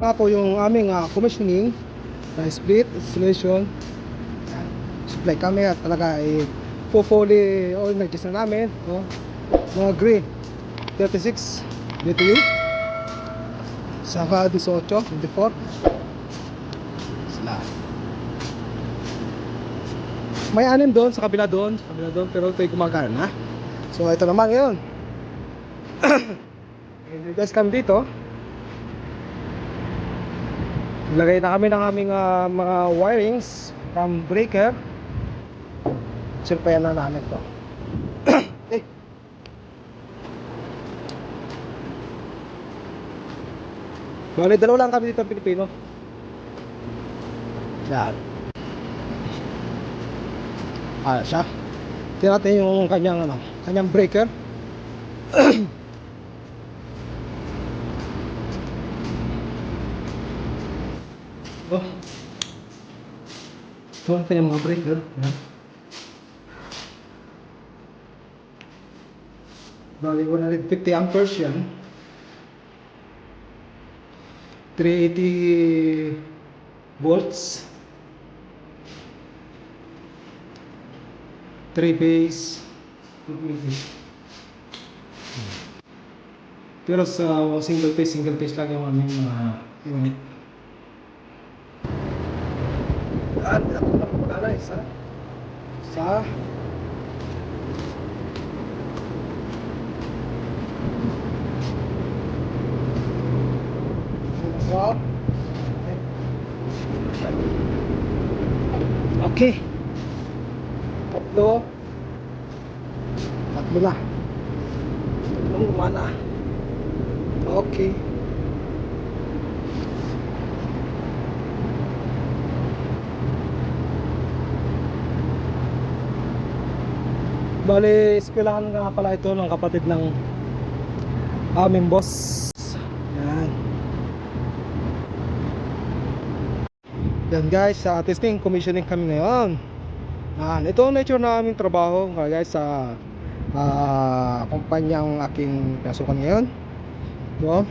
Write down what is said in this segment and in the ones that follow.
Nga po yung aming commissioning na split installation. Supply kami at talaga ay fully all energies na namin, no? Mga green 36 BTU saka 18, 24 sila. May anim doon sa kabila doon, pero ito'y gumagana na. So ito naman ngayon. Guys, kami dito. Ilagay na kami ng aming mga wirings from breaker. Silpayan na namin to. Eh. Bale, dalawa lang kami dito ng Pilipino. Yan. Siya. Tingnan natin yung kanyang breaker. Oh. Ito ang kanyang mga breaker. Yan. Bali, 150 amperes yan. 380 volts. 3 phase. Pero sa single phase lang yung aming unit. Isa. Okay. Tatlo na. Tatlong gumana. Okay. Bale, eskwelahan nga pala ito ng kapatid ng aming boss. Yan. Yan guys, sa testing commissioning kami ngayon. Ito ang nature na aming trabaho guys sa kumpanyang aking pinasukan ngayon, no?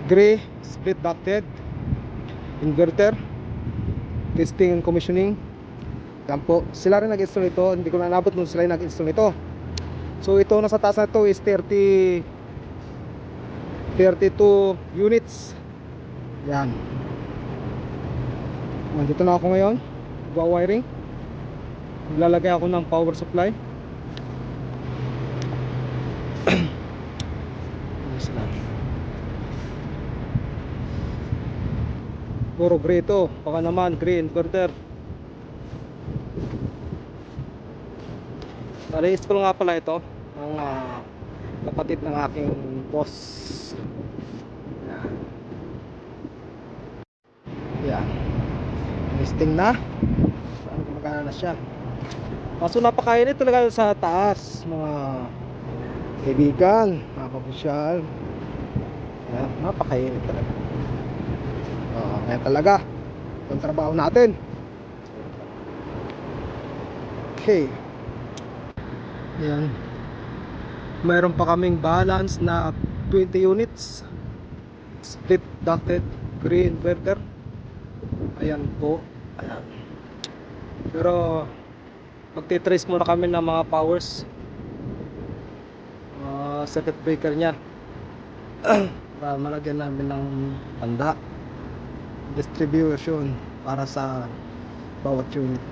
Gray, split ducted inverter, testing and commissioning. Yan po, sila rin nag-install ito. Hindi ko na nabot nung sila nag-install ito. So ito nasa taas na ito is 32 units. Yan. Nandito na ako ngayon, wiring. Lalagay ako ng power supply. Puro gray ito, baka naman gray inverter. Na-install nga pala ito ng kapatid ng aking boss. Yan. Listing na. Saan gumagana na siya. Kaso napakainit talaga sa taas, mga kaibigan, mga kapusyal. Yan, napakainit talaga. Kaya talaga yung trabaho natin. Okay. Yan. Mayroon pa kaming balance na 20 units split ducted gray inverter. Ayan po. Ayan. Pero magtitrace muna kami ng mga powers, circuit breaker nya para malagyan namin ng tanda distribution para sa bawat unit.